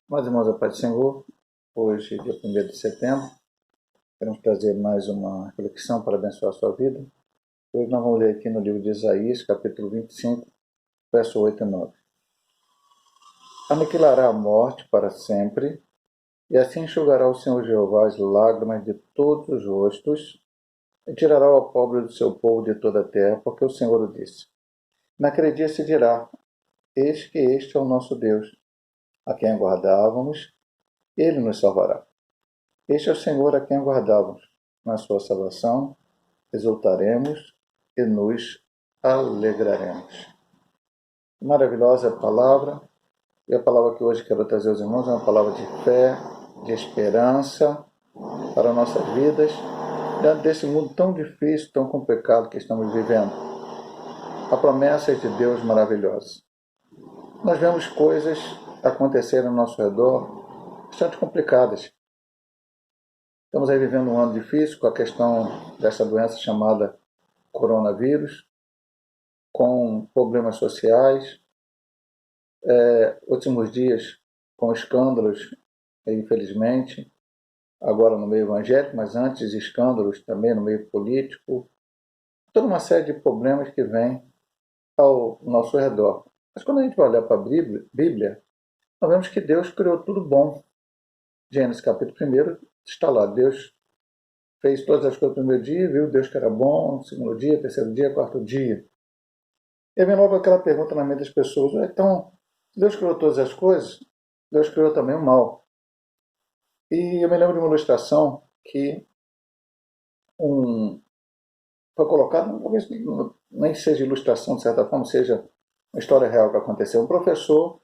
Meus irmãos, a paz do Senhor, hoje, dia 1º de setembro, queremos trazer mais uma reflexão para abençoar a sua vida. Hoje nós vamos ler aqui no livro de Isaías, capítulo 25, verso 8 e 9. Aniquilará a morte para sempre, e assim enxugará o Senhor Jeová as lágrimas de todos os rostos, e tirará o pobre do seu povo de toda a terra, porque o Senhor o disse. Naquele dia se dirá, eis que este é o nosso Deus, a quem aguardávamos, ele nos salvará. Este é o Senhor a quem aguardávamos. Na sua salvação, exultaremos e nos alegraremos. Maravilhosa palavra. E a palavra que hoje quero trazer aos irmãos é uma palavra de fé, de esperança para nossas vidas, diante desse mundo tão difícil, tão complicado que estamos vivendo. A promessa é de Deus maravilhosa. Nós vemos coisas acontecerem ao nosso redor bastante complicadas. Estamos aí vivendo um ano difícil com a questão dessa doença chamada coronavírus, com problemas sociais, últimos dias com escândalos, infelizmente, agora no meio evangélico, mas antes escândalos também no meio político, toda uma série de problemas que vêm ao nosso redor. Mas quando a gente vai olhar para a Bíblia, nós vemos que Deus criou tudo bom. Gênesis capítulo 1 está lá, Deus fez todas as coisas no primeiro dia, viu Deus que era bom, segundo dia, terceiro dia, quarto dia. E vem logo aquela pergunta na mente das pessoas, então, Deus criou todas as coisas, Deus criou também o mal. E eu me lembro de uma ilustração que foi colocada, talvez nem seja ilustração de certa forma, seja uma história real que aconteceu. Um professor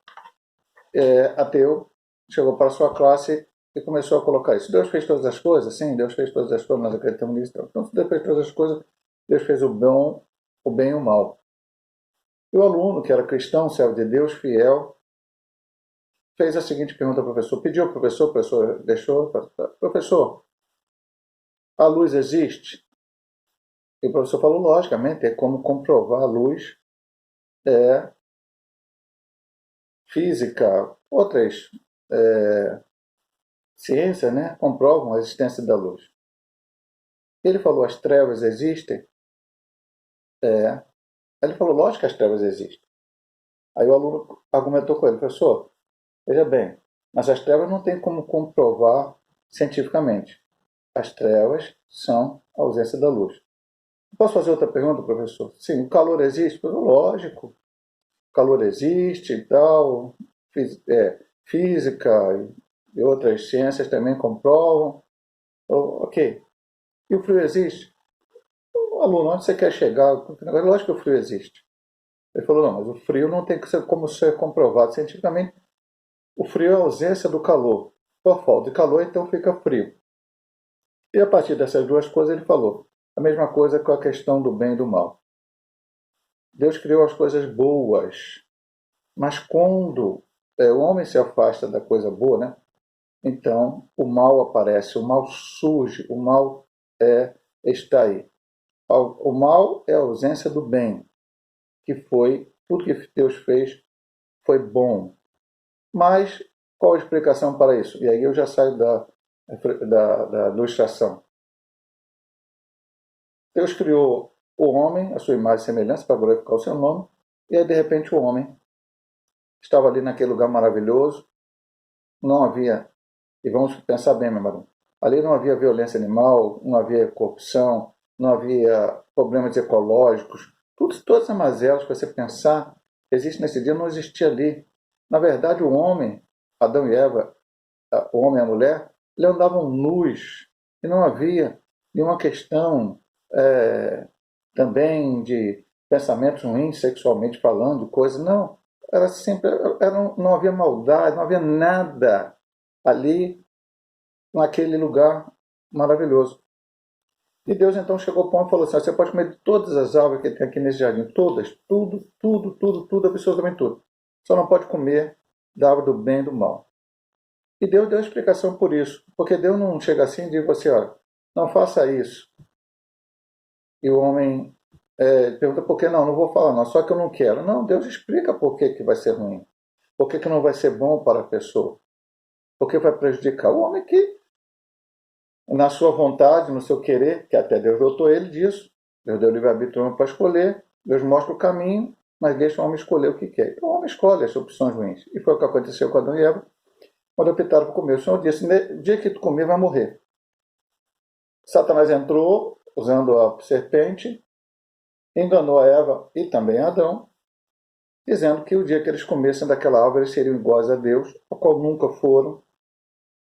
ateu chegou para a sua classe e começou a colocar isso. Deus fez todas as coisas? Sim, Deus fez todas as coisas, nós acreditamos nisso. Então, se Deus fez todas as coisas, Deus fez o bem e o mal. E o aluno, que era cristão, servo de Deus, fiel, fez a seguinte pergunta ao professor. Pediu ao professor, o professor deixou. Professor, a luz existe? E o professor falou, logicamente, é como comprovar a luz, física, outras ciências, né, comprovam a existência da luz. Ele falou, as trevas existem? Ele falou, lógico que as trevas existem. Aí o aluno argumentou com ele, professor, veja bem, mas as trevas não tem como comprovar cientificamente. As trevas são a ausência da luz. Posso fazer outra pergunta, professor? Sim, o calor existe? Lógico, o calor existe e tal, física e outras ciências também comprovam. Ok. E o frio existe? O aluno, onde você quer chegar? Lógico que o frio existe. Ele falou, não, mas o frio não tem que ser como ser comprovado cientificamente. O frio é a ausência do calor. Por falta de calor, então fica frio. E a partir dessas duas coisas ele falou a mesma coisa com a questão do bem e do mal. Deus criou as coisas boas, mas quando o homem se afasta da coisa boa, né? Então o mal aparece, o mal surge, o mal está aí. O mal é a ausência do bem, que foi tudo que Deus fez foi bom. Mas qual a explicação para isso? E aí eu já saio da ilustração. Deus criou o homem, a sua imagem e semelhança, para glorificar o seu nome, e aí de repente o homem estava ali naquele lugar maravilhoso, não havia, e vamos pensar bem, meu irmão, ali não havia violência animal, não havia corrupção, não havia problemas ecológicos, todas as mazelas que você pensar existe nesse dia, não existia ali. Na verdade, o homem, Adão e Eva, o homem e a mulher, eles andavam nus, e não havia nenhuma questão também de pensamentos ruins, sexualmente falando, coisas, não. Era sempre, não havia maldade, não havia nada ali, naquele lugar maravilhoso. E Deus então chegou ao ponto e falou assim, você pode comer de todas as árvores que tem aqui nesse jardim, todas, tudo, absolutamente tudo. Só não pode comer da árvore do bem e do mal. E Deus deu explicação por isso, porque Deus não chega assim e diz assim, olha, não faça isso. E o homem pergunta por que não, não vou falar não, só que eu não quero. Não, Deus explica por que vai ser ruim, por que não vai ser bom para a pessoa. O que vai prejudicar? O homem que, na sua vontade, no seu querer, que até Deus dotou ele disso, Deus deu livre-arbítrio para escolher, Deus mostra o caminho, mas deixa o homem escolher o que quer. Então o homem escolhe as opções ruins. E foi o que aconteceu com Adão e Eva, quando optaram por comer. O Senhor disse, no dia que tu comer, vai morrer. Satanás entrou, usando a serpente, enganou a Eva e também a Adão, dizendo que o dia que eles comessem daquela árvore, eles seriam iguais a Deus, ao qual nunca foram,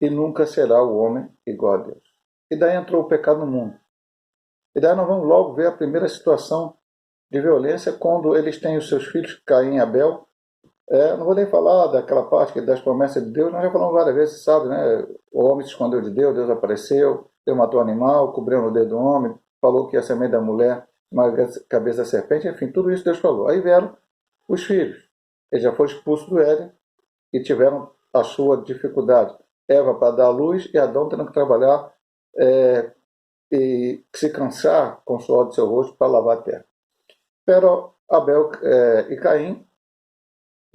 e nunca será o homem igual a Deus. E daí entrou o pecado no mundo. E daí nós vamos logo ver a primeira situação de violência quando eles têm os seus filhos, Caim e Abel. Não vou nem falar daquela parte das promessas de Deus, nós já falamos várias vezes, sabe, né? O homem se escondeu de Deus, Deus apareceu, Deus matou o animal, cobriu no dedo do homem, falou que a semente da mulher, uma cabeça da serpente, enfim, tudo isso Deus falou. Aí vieram os filhos. Eles já foram expulsos do Éden e tiveram a sua dificuldade. Eva para dar a luz e Adão tendo que trabalhar e se cansar com o suor do seu rosto para lavar a terra. Pero Abel e Caim,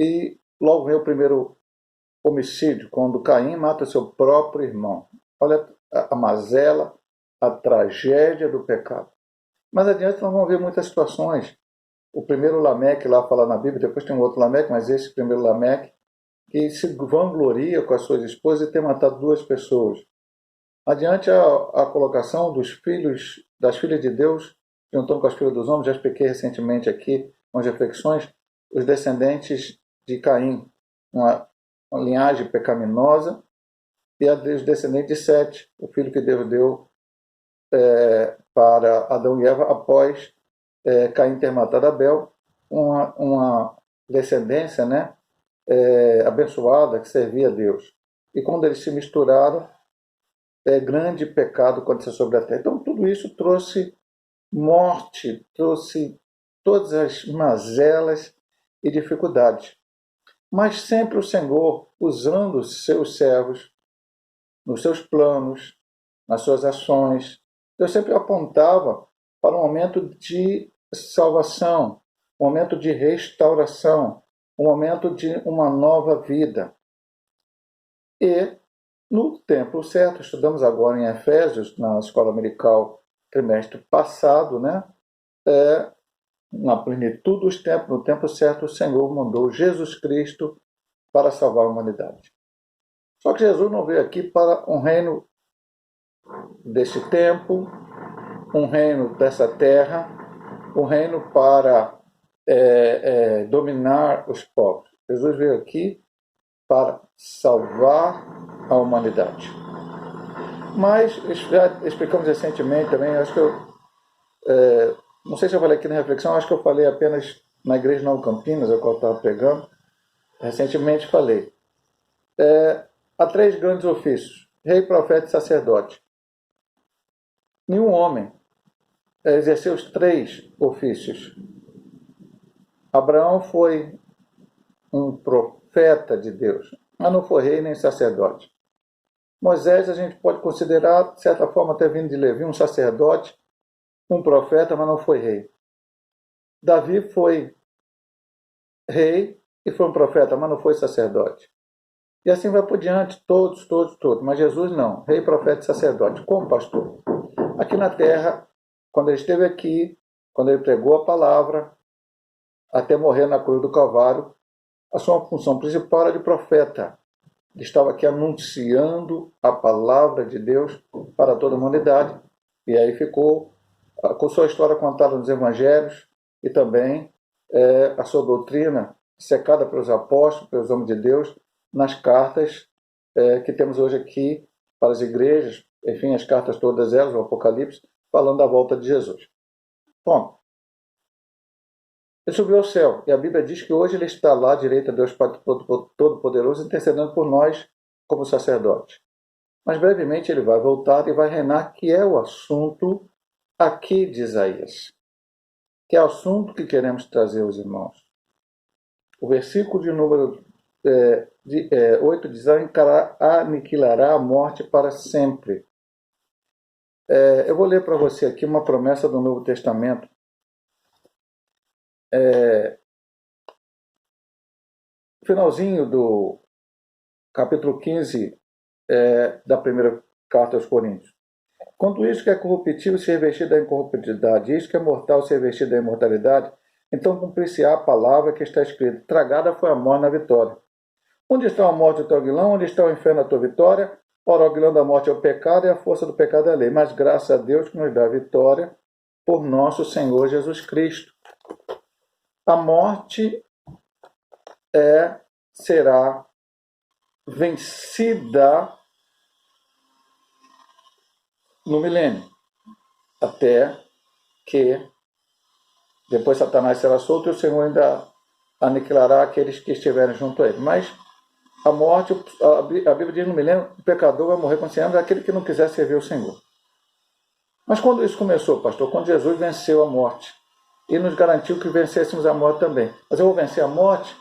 e logo vem o primeiro homicídio, quando Caim mata seu próprio irmão. Olha a mazela, a tragédia do pecado. Mais adiante nós vamos ver muitas situações. O primeiro Lameque lá fala na Bíblia, depois tem um outro Lameque, mas esse primeiro Lameque, que se vangloria com as suas esposas e ter matado 2 pessoas. Adiante a colocação dos filhos, das filhas de Deus, juntando com as filhas dos homens, já expliquei recentemente aqui, com as reflexões, os descendentes de Caim, uma linhagem pecaminosa, e os descendentes de Sete, o filho que Deus deu para Adão e Eva após Caim ter matado Abel, uma descendência, né, abençoada que servia a Deus. E quando eles se misturaram, grande pecado aconteceu sobre a terra. Então tudo isso trouxe morte, trouxe todas as mazelas e dificuldades. Mas sempre o Senhor, usando os seus servos, nos seus planos, nas suas ações, Deus sempre apontava para um momento de salvação, um momento de restauração, um momento de uma nova vida. E, no tempo certo, estudamos agora em Efésios, na escola dominical, trimestre passado, né? Na plenitude dos tempos, no tempo certo, o Senhor mandou Jesus Cristo para salvar a humanidade. Só que Jesus não veio aqui para um reino desse tempo, um reino dessa terra, um reino para dominar os povos. Jesus veio aqui para salvar a humanidade. Mas, já explicamos recentemente também, acho que não sei se eu falei aqui na reflexão, acho que eu falei apenas na Igreja Nova Campinas, a qual eu estava pregando. Recentemente falei. Há 3 grandes ofícios: rei, profeta e sacerdote. Nenhum homem exerceu os 3 ofícios. Abraão foi um profeta de Deus, mas não foi rei nem sacerdote. Moisés a gente pode considerar, de certa forma, até vindo de Levi, um sacerdote, um profeta, mas não foi rei. Davi foi rei e foi um profeta, mas não foi sacerdote. E assim vai por diante, todos. Mas Jesus não, rei, profeta e sacerdote. Como, pastor? Aqui na terra, quando ele esteve aqui, quando ele pregou a palavra, até morrer na cruz do Calvário, a sua função principal era de profeta. Ele estava aqui anunciando a palavra de Deus para toda a humanidade. E aí ficou com sua história contada nos evangelhos e também a sua doutrina secada pelos apóstolos, pelos homens de Deus, nas cartas que temos hoje aqui para as igrejas, enfim, as cartas todas elas, o Apocalipse, falando da volta de Jesus. Bom, ele subiu ao céu, e a Bíblia diz que hoje ele está lá à direita de Deus Todo-Poderoso, intercedendo por nós como sacerdote. Mas brevemente ele vai voltar e vai reinar, que é o assunto aqui de Isaías, que é o assunto que queremos trazer aos irmãos. O versículo de número 8 diz: aniquilará a morte para sempre. Eu vou ler para você aqui uma promessa do Novo Testamento. Finalzinho do capítulo 15 da primeira carta aos Coríntios. Quando isso que é corruptível se revestir da incorruptibilidade, isso que é mortal se revestir da imortalidade, então cumprir-se-á a palavra que está escrita: tragada foi a morte na vitória. Onde está a morte do teu aguilão? Onde está o inferno da tua vitória? Ora, o aguilão da morte é o pecado e a força do pecado é a lei. Mas graças a Deus que nos dá a vitória por nosso Senhor Jesus Cristo. A morte será vencida no milênio, até que depois Satanás será solto e o Senhor ainda aniquilará aqueles que estiverem junto a ele. Mas a morte, a Bíblia diz no milênio, o pecador vai morrer consciente daquele que não quiser servir o Senhor. Mas quando isso começou, pastor? Quando Jesus venceu a morte e nos garantiu que vencêssemos a morte também. Mas eu vou vencer a morte?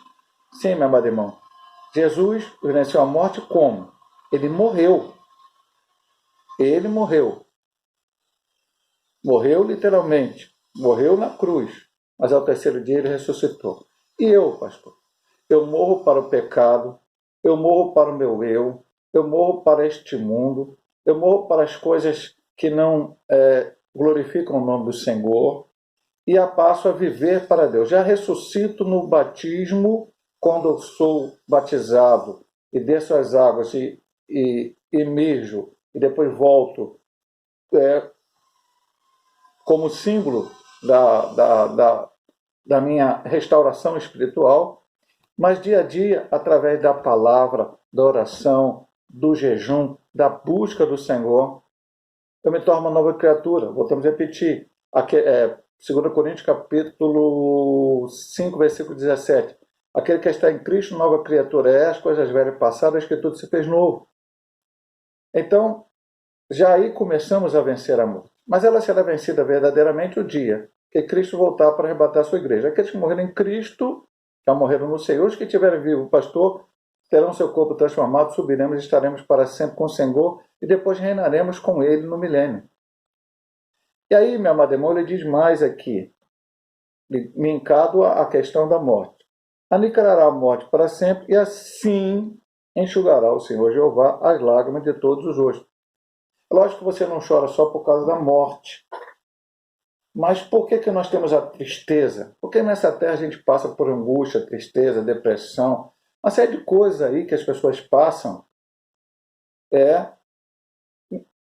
Sim, meu amado irmão. Jesus venceu a morte como? Ele morreu. Ele morreu. Morreu literalmente. Morreu na cruz. Mas ao terceiro dia ele ressuscitou. E eu, pastor? Eu morro para o pecado. Eu morro para o meu eu. Eu morro para este mundo. Eu morro para as coisas que não glorificam o nome do Senhor. E passo a viver para Deus. Já ressuscito no batismo, quando eu sou batizado e desço as águas e emerjo e depois volto como símbolo da minha restauração espiritual, mas dia a dia, através da palavra, da oração, do jejum, da busca do Senhor, eu me torno uma nova criatura. Voltamos a repetir. 2 Coríntios capítulo 5, versículo 17. Aquele que está em Cristo, nova criatura é, as coisas velhas passadas, que tudo se fez novo. Então, já aí começamos a vencer a morte. Mas ela será vencida verdadeiramente o dia que Cristo voltar para arrebatar a sua igreja. Aqueles que morreram em Cristo, já morreram no Senhor. Os que estiverem vivos, pastor, terão seu corpo transformado, subiremos e estaremos para sempre com o Senhor e depois reinaremos com ele no milênio. E aí, meu amado irmão, ele diz mais aqui, linkado à questão da morte. Aniquilará a morte para sempre e assim enxugará o Senhor Jeová as lágrimas de todos os rostos. É lógico que você não chora só por causa da morte. Mas por que nós temos a tristeza? Porque nessa terra a gente passa por angústia, tristeza, depressão, uma série de coisas aí que as pessoas passam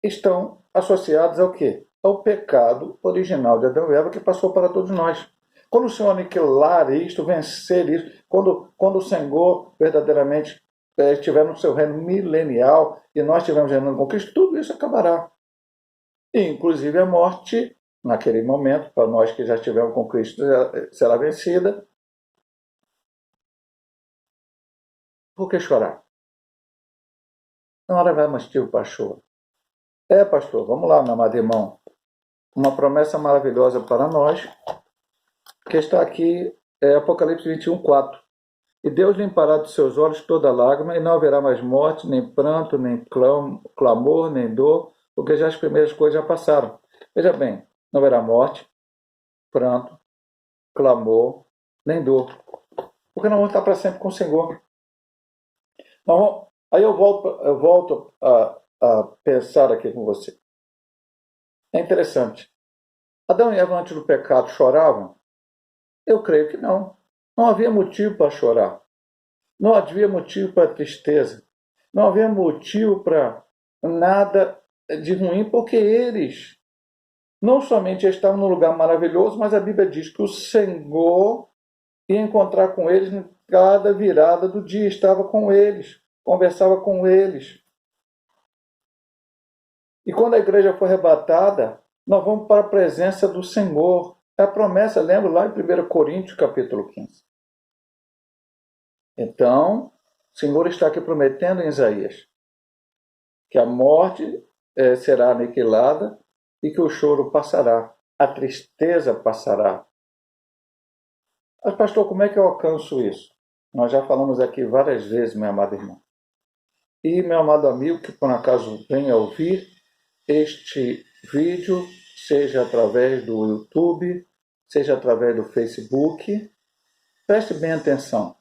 estão associadas ao quê? Ao pecado original de Adão e Eva que passou para todos nós. Quando o Senhor aniquilar isto, vencer isso, quando o Senhor verdadeiramente estiver no seu reino milenial e nós estivermos reinando com Cristo, tudo isso acabará. E, inclusive, a morte, naquele momento, para nós que já estivemos com Cristo, será vencida. Por que chorar? Não hora vai motivo para choro. Pastor, vamos lá, meu amado irmão. Uma promessa maravilhosa para nós, que está aqui, Apocalipse 21, 4. E Deus limpará dos seus olhos toda lágrima, e não haverá mais morte, nem pranto, nem clamor, nem dor, porque já as primeiras coisas já passaram. Veja bem, não haverá morte, pranto, clamor, nem dor, porque nós vamos estar para sempre com o Senhor. Aí eu volto a pensar aqui com você. É interessante. Adão e Eva, antes do pecado, choravam? Eu creio que não. Não havia motivo para chorar. Não havia motivo para tristeza. Não havia motivo para nada de ruim, porque eles não somente estavam num lugar maravilhoso, mas a Bíblia diz que o Senhor ia encontrar com eles em cada virada do dia, estava com eles, conversava com eles. E quando a igreja foi arrebatada, nós vamos para a presença do Senhor. É a promessa, lembra lá em 1 Coríntios, capítulo 15. Então, o Senhor está aqui prometendo em Isaías que a morte será aniquilada e que o choro passará, a tristeza passará. Mas, pastor, como é que eu alcanço isso? Nós já falamos aqui várias vezes, meu amado irmão. E meu amado amigo, que por acaso venha ouvir este vídeo, seja através do YouTube, seja através do Facebook, preste bem atenção.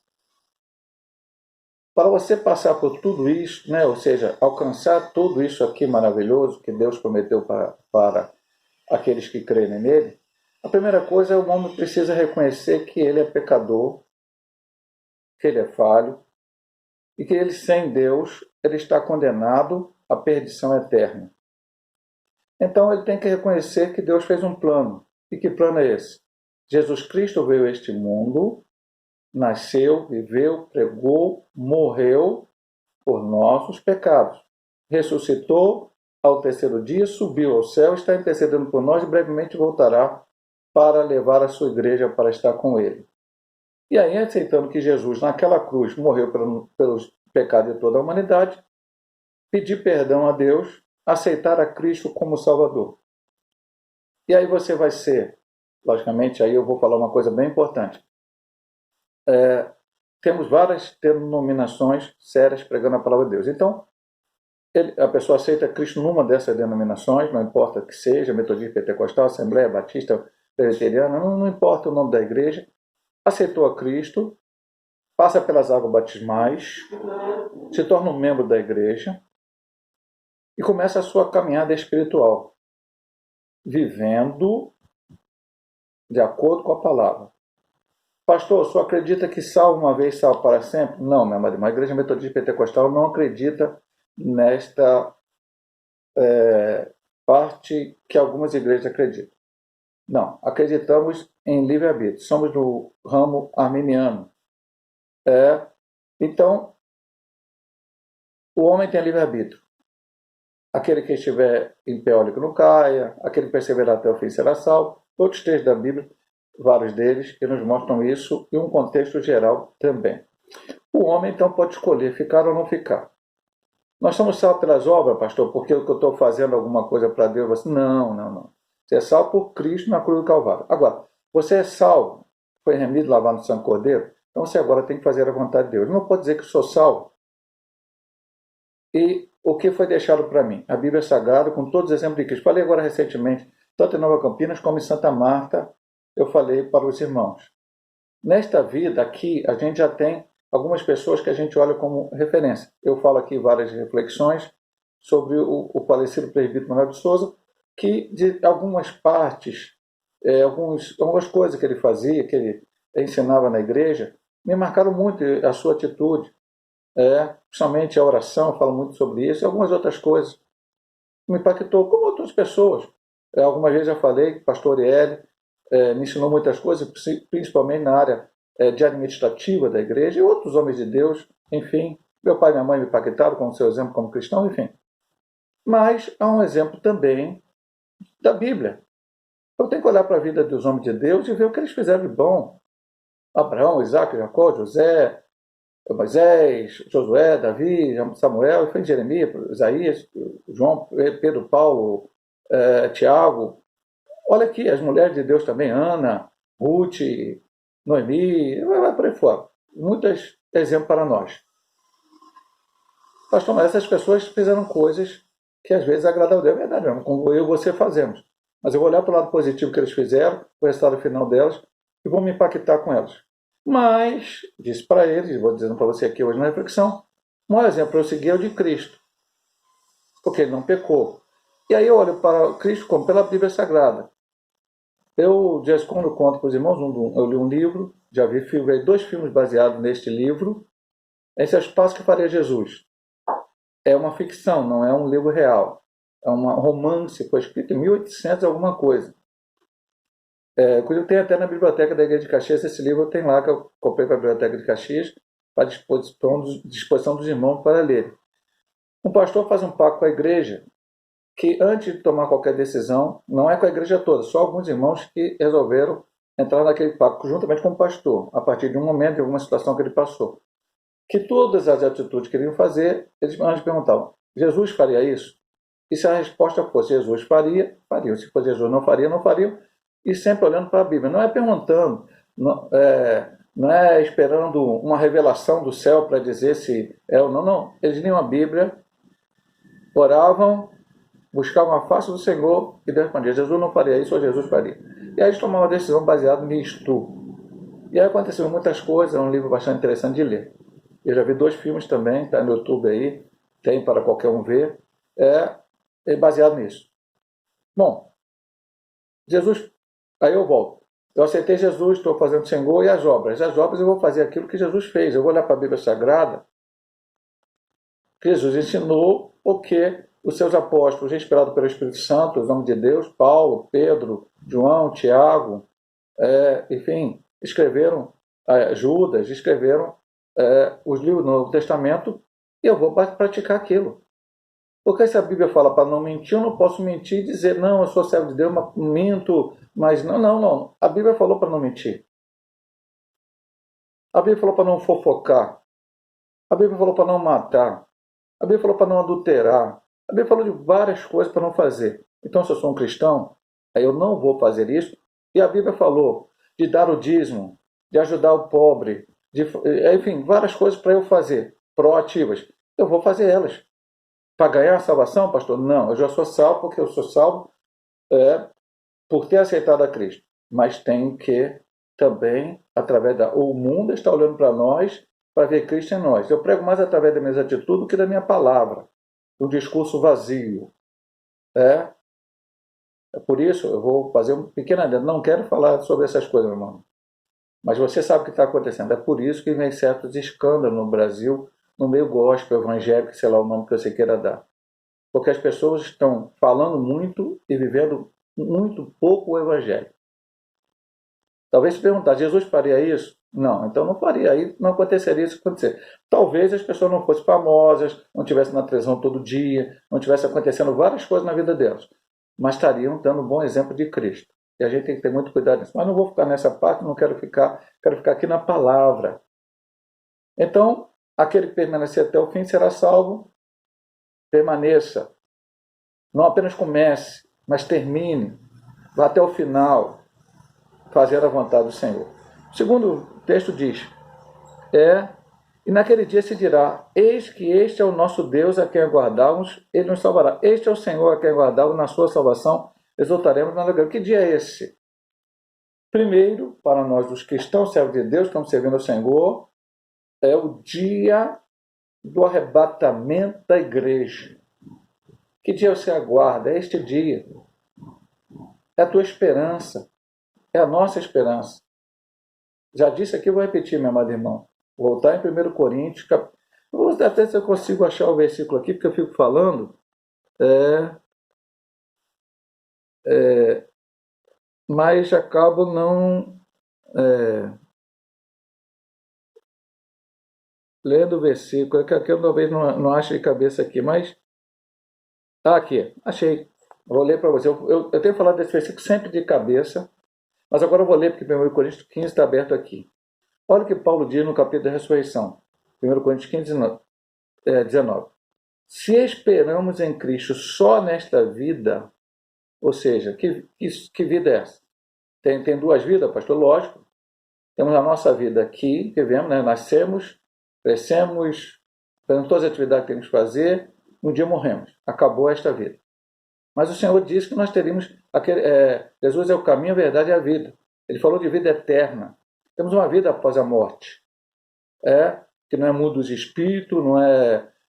para você passar por tudo isso, né, ou seja, alcançar tudo isso aqui maravilhoso que Deus prometeu para aqueles que creem nele, a primeira coisa é o homem precisa reconhecer que ele é pecador, que ele é falho, e que ele, sem Deus, ele está condenado à perdição eterna. Então ele tem que reconhecer que Deus fez um plano. E que plano é esse? Jesus Cristo veio a este mundo, nasceu, viveu, pregou, morreu por nossos pecados. Ressuscitou ao terceiro dia, subiu ao céu, está intercedendo por nós e brevemente voltará para levar a sua igreja para estar com ele. E aí, aceitando que Jesus, naquela cruz, morreu pelos pecados de toda a humanidade, pedir perdão a Deus, aceitar a Cristo como Salvador. E aí você vai ser, logicamente, aí eu vou falar uma coisa bem importante. Temos várias denominações sérias pregando a palavra de Deus. Então, a pessoa aceita Cristo numa dessas denominações, não importa que seja, metodista, pentecostal, assembleia, batista, presbiteriana, não importa o nome da igreja, aceitou a Cristo, passa pelas águas batismais, se torna um membro da igreja e começa a sua caminhada espiritual, vivendo de acordo com a palavra. Pastor, só acredita que salvo uma vez, salvo para sempre? Não, minha amada irmã, a igreja metodista pentecostal não acredita nesta parte que algumas igrejas acreditam. Não, acreditamos em livre-arbítrio. Somos do ramo arminiano. Então, o homem tem livre-arbítrio. Aquele que estiver em pé, olha que não caia. Aquele que perseverar até o fim será salvo. Outros textos da Bíblia, vários deles, que nos mostram isso, e um contexto geral também. O homem, então, pode escolher ficar ou não ficar. Nós somos salvos pelas obras, pastor, porque eu estou fazendo alguma coisa para Deus. Você, não. Você é salvo por Cristo na cruz do Calvário. Agora, você é salvo, foi remido, lavado no sangue do Cordeiro, então você agora tem que fazer a vontade de Deus. Não pode dizer que sou salvo. E o que foi deixado para mim? A Bíblia Sagrada, com todos os exemplos de Cristo. Falei agora recentemente, tanto em Nova Campinas como em Santa Marta, eu falei para os irmãos. Nesta vida aqui, a gente já tem algumas pessoas que a gente olha como referência. Eu falo aqui várias reflexões sobre o falecido presbítero Manuel de Souza, que de algumas partes, algumas coisas que ele fazia, que ele ensinava na igreja, me marcaram muito a sua atitude. Principalmente a oração, eu falo muito sobre isso, e algumas outras coisas. Me impactou, como outras pessoas. Algumas vezes já falei que o pastor Ariel me ensinou muitas coisas, principalmente na área de administrativa da igreja, e outros homens de Deus, enfim. Meu pai e minha mãe me impactaram com o seu exemplo como cristão, enfim. Mas há um exemplo também da Bíblia. Eu tenho que olhar para a vida dos homens de Deus e ver o que eles fizeram de bom. Abraão, Isaac, Jacó, José, Moisés, Josué, Davi, Samuel, Jeremias, Isaías, João, Pedro, Paulo, Tiago. Olha aqui, as mulheres de Deus também, Ana, Ruth, Noemi, vai por aí fora. Muitos exemplos para nós. Pastor, mas essas pessoas fizeram coisas que às vezes agradam a Deus. É verdade, mesmo, como eu e você fazemos. Mas eu vou olhar para o lado positivo que eles fizeram, o resultado final delas, e vou me impactar com elas. Mas, disse para eles, vou dizendo para você aqui hoje na reflexão, o maior exemplo eu segui é o de Cristo, porque ele não pecou. E aí eu olho para Cristo como pela Bíblia Sagrada. Eu, de vez em quando, conto para os irmãos, eu li um livro, já vi 2 filmes baseados neste livro. Esse é o Espaço que Faria Jesus. É uma ficção, não é um livro real. É um romance, foi escrito em 1800 alguma coisa. Eu tenho até na biblioteca da Igreja de Caxias, esse livro tem lá, que eu comprei para a biblioteca de Caxias, para disposição dos irmãos para ler. Um pastor faz um pacto com a igreja, que antes de tomar qualquer decisão, não é com a igreja toda, só alguns irmãos que resolveram entrar naquele pacto, juntamente com o pastor, a partir de um momento, de alguma situação que ele passou. Que todas as atitudes que iriam fazer, eles perguntavam, Jesus faria isso? E se a resposta fosse Jesus faria, fariam. Se fosse Jesus não faria, não fariam. E sempre olhando para a Bíblia. Não é perguntando, não é esperando uma revelação do céu para dizer se é ou não. Não. Eles liam a Bíblia, oravam, buscavam a face do Senhor e Deus respondia. Jesus não faria isso ou Jesus faria. E aí eles tomavam a decisão baseada nisto. E aí aconteceram muitas coisas, é um livro bastante interessante de ler. Eu já vi 2 filmes também, está no YouTube aí, tem para qualquer um ver, é baseado nisso. Bom, Jesus, aí eu volto. Eu aceitei Jesus, estou fazendo o Senhor e as obras. As obras eu vou fazer aquilo que Jesus fez. Eu vou olhar para a Bíblia Sagrada, que Jesus ensinou o que os seus apóstolos, inspirados pelo Espírito Santo, os homens de Deus, Paulo, Pedro, João, Tiago, enfim, escreveram, Judas, escreveram os livros do Novo Testamento, e eu vou praticar aquilo. Porque se a Bíblia fala para não mentir, eu não posso mentir e dizer, não, eu sou servo de Deus, mas minto, mas não. A Bíblia falou para não mentir. A Bíblia falou para não fofocar. A Bíblia falou para não matar. A Bíblia falou para não adulterar. A Bíblia falou de várias coisas para não fazer. Então, se eu sou um cristão, aí eu não vou fazer isso. E a Bíblia falou de dar o dízimo, de ajudar o pobre, enfim, várias coisas para eu fazer, proativas. Eu vou fazer elas. Para ganhar a salvação, pastor? Não, eu já sou salvo porque eu sou salvo por ter aceitado a Cristo. Mas tenho que também, através o mundo está olhando para nós para ver Cristo em nós. Eu prego mais através das minhas atitudes do que da minha palavra, do discurso vazio. É por isso, eu vou fazer um pequeno adendo. Não quero falar sobre essas coisas, meu irmão. Mas você sabe o que está acontecendo. É por isso que vem certos escândalos no Brasil, no meio gospel, evangélico, sei lá o nome que você queira dar. Porque as pessoas estão falando muito e vivendo muito pouco o evangelho. Talvez se perguntar, Jesus faria isso? Não, então não faria, aí não aconteceria isso acontecer. Talvez as pessoas não fossem famosas, não estivessem na televisão todo dia, não estivesse acontecendo várias coisas na vida delas, mas estariam dando um bom exemplo de Cristo. E a gente tem que ter muito cuidado nisso. Mas não vou ficar nessa parte, não quero ficar aqui na palavra. Então, aquele que permanecer até o fim será salvo. Permaneça. Não apenas comece, mas termine. Vá até o final. Fazer a vontade do Senhor. O segundo texto diz, e naquele dia se dirá, eis que este é o nosso Deus a quem aguardamos, ele nos salvará. Este é o Senhor a quem aguardamos, na sua salvação exultaremos na alegria. Que dia é esse? Primeiro, para nós os cristãos, servos de Deus, estamos servindo ao Senhor, é o dia do arrebatamento da igreja. Que dia você aguarda? É este dia. É a tua esperança. É a nossa esperança. Já disse aqui, vou repetir, meu amado irmão. Voltar em 1 Coríntios. Vou até se eu consigo achar o versículo aqui, porque eu fico falando. Mas acabo não lendo o versículo. É que eu talvez não ache de cabeça aqui, mas. Aqui, achei. Vou ler para você. Eu tenho falado desse versículo sempre de cabeça. Mas agora eu vou ler, porque 1 Coríntios 15 está aberto aqui. Olha o que Paulo diz no capítulo da ressurreição. 1 Coríntios 15, 19. Se esperamos em Cristo só nesta vida, ou seja, que vida é essa? Tem 2 vidas, pastor? Lógico. Temos a nossa vida aqui, vivemos, né? Nascemos, crescemos, fazemos todas as atividades que temos que fazer, um dia morremos. Acabou esta vida. Mas o Senhor disse que nós teríamos... Jesus é o caminho, a verdade e a vida. Ele falou de vida eterna. Temos uma vida após a morte. Que não é mundo dos espíritos,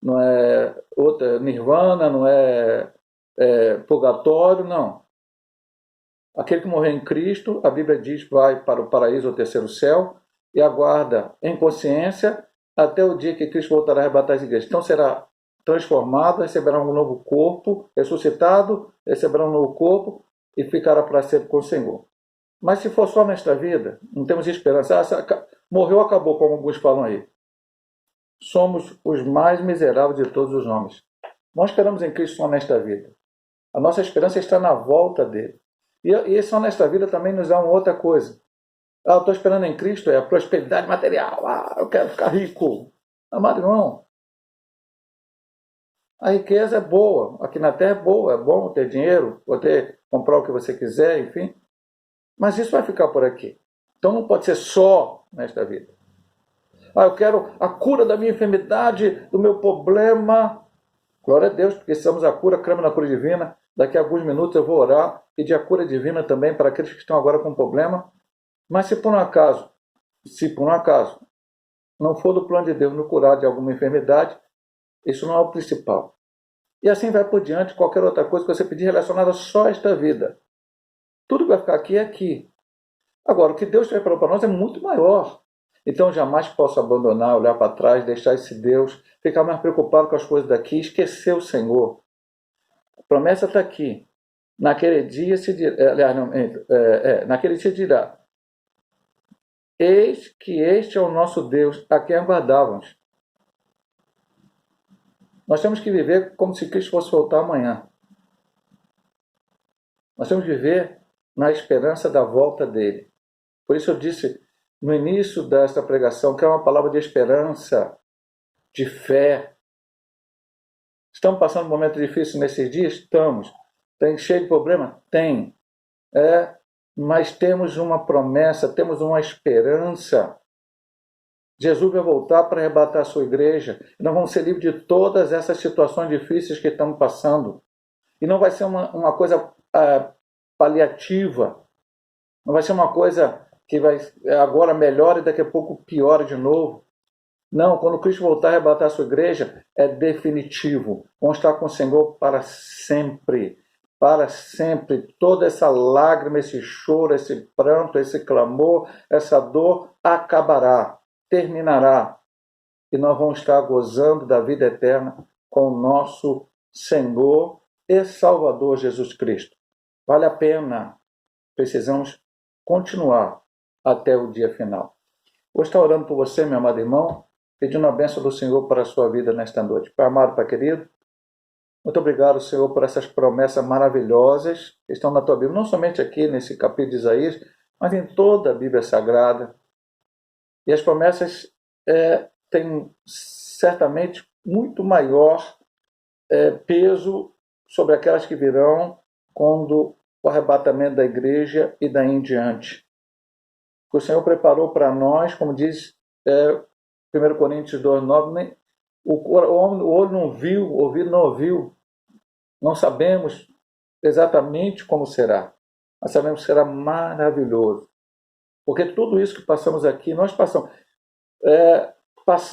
não é outra nirvana, não é purgatório, não. Aquele que morrer em Cristo, a Bíblia diz, vai para o paraíso ou terceiro céu e aguarda em consciência até o dia que Cristo voltará a arrebatar as igrejas. Então será transformado, receberá um novo corpo, ressuscitado, receberá um novo corpo e ficará para sempre com o Senhor. Mas se for só nesta vida, não temos esperança. Morreu, acabou, como alguns falam aí. Somos os mais miseráveis de todos os homens. Não esperamos em Cristo só nesta vida. A nossa esperança está na volta dele. E só nesta vida também nos dá uma outra coisa. Eu estou esperando em Cristo, é a prosperidade material. Eu quero ficar rico. Amado irmão, a riqueza é boa, aqui na terra é bom ter dinheiro, poder comprar o que você quiser, enfim. Mas isso vai ficar por aqui. Então não pode ser só nesta vida. Eu quero a cura da minha enfermidade, do meu problema. Glória a Deus, porque estamos a cura, cremos na cura divina. Daqui a alguns minutos eu vou orar, pedir a cura divina também para aqueles que estão agora com problema. Mas se por um acaso não for do plano de Deus no curar de alguma enfermidade, isso não é o principal. E assim vai por diante, qualquer outra coisa que você pedir relacionada só a esta vida. Tudo que vai ficar aqui é aqui. Agora, o que Deus preparou para nós é muito maior. Então, jamais posso abandonar, olhar para trás, deixar esse Deus, ficar mais preocupado com as coisas daqui, esquecer o Senhor. A promessa está aqui. Naquele dia se dirá, naquele dia dirá: eis que este é o nosso Deus, a quem aguardávamos. Nós temos que viver como se Cristo fosse voltar amanhã. Nós temos que viver na esperança da volta dele. Por isso eu disse no início desta pregação que é uma palavra de esperança, de fé. Estamos passando um momento difícil nesses dias? Estamos. Tem cheio de problema? Tem. Mas temos uma promessa, temos uma esperança. Jesus vai voltar para arrebatar a sua igreja. E nós vamos ser livres de todas essas situações difíceis que estamos passando. E não vai ser uma coisa paliativa. Não vai ser uma coisa que vai agora melhora e daqui a pouco piora de novo. Não, quando Cristo voltar a arrebatar a sua igreja, é definitivo. Vamos estar com o Senhor para sempre. Para sempre. Toda essa lágrima, esse choro, esse pranto, esse clamor, essa dor acabará, terminará. E nós vamos estar gozando da vida eterna com o nosso Senhor e Salvador Jesus Cristo. Vale a pena. Precisamos continuar até o dia final. Vou estar orando por você, meu amado irmão, pedindo a bênção do Senhor para a sua vida nesta noite. Pai amado, Pai querido, muito obrigado, Senhor, por essas promessas maravilhosas que estão na tua Bíblia, não somente aqui nesse capítulo de Isaías, mas em toda a Bíblia Sagrada. E as promessas têm certamente muito maior peso sobre aquelas que virão quando o arrebatamento da igreja e daí em diante. O Senhor preparou para nós, como diz 1 Coríntios 2,9, o olho não viu, o ouvido não ouviu, não sabemos exatamente como será, mas sabemos que será maravilhoso. Porque tudo isso que passamos aqui, nós passamos,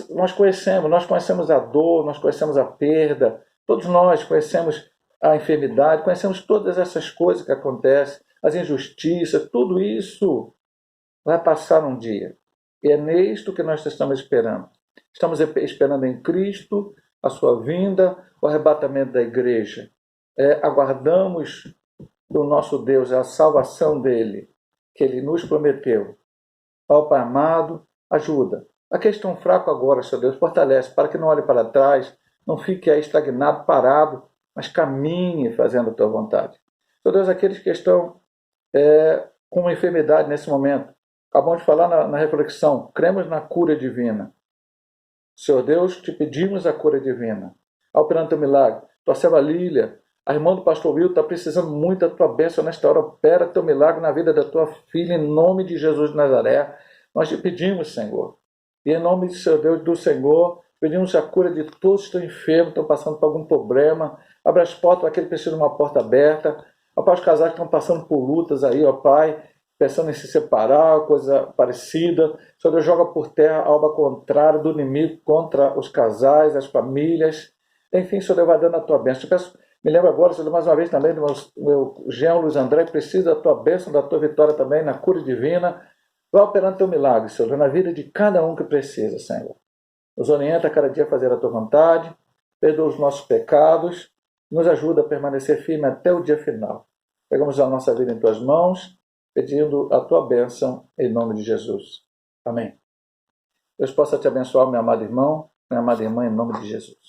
nós conhecemos a dor, nós conhecemos a perda, todos nós conhecemos a enfermidade, conhecemos todas essas coisas que acontecem, as injustiças, tudo isso vai passar um dia. E é nisto que nós estamos esperando. Estamos esperando em Cristo a sua vinda, o arrebatamento da igreja. Aguardamos do nosso Deus a salvação dele, que ele nos prometeu. Ó Pai amado, ajuda. Aqueles que estão fracos agora, Senhor Deus, fortalece, para que não olhe para trás, não fique aí estagnado, parado, mas caminhe fazendo a tua vontade. Senhor Deus, aqueles que estão com uma enfermidade nesse momento, acabamos de falar na reflexão, cremos na cura divina. Senhor Deus, te pedimos a cura divina. Operando teu milagre. Tua serva Lília, a irmã do pastor Will, está precisando muito da tua bênção nesta hora. Opera teu milagre na vida da tua filha, em nome de Jesus de Nazaré. Nós te pedimos, Senhor. E em nome de Senhor Deus, do Senhor, pedimos a cura de todos que estão enfermos, estão passando por algum problema. Abra as portas para aquele que precisa de uma porta aberta. Ó Pai, os casais que estão passando por lutas aí, ó Pai, pensando em se separar, coisa parecida. Senhor Deus, joga por terra a obra contrária do inimigo contra os casais, as famílias. Enfim, Senhor Deus, vai dando a tua bênção. Eu peço, me lembro agora, Senhor Deus, mais uma vez também do meu genro Luiz André, precisa da tua bênção, da tua vitória também na cura divina. Vai operando teu milagre, Senhor Deus, na vida de cada um que precisa, Senhor. Nos orienta a cada dia a fazer a tua vontade, perdoa os nossos pecados, nos ajuda a permanecer firme até o dia final. Pegamos a nossa vida em tuas mãos, pedindo a tua bênção em nome de Jesus. Amém. Deus possa te abençoar, meu amado irmão, minha amada irmã, em nome de Jesus.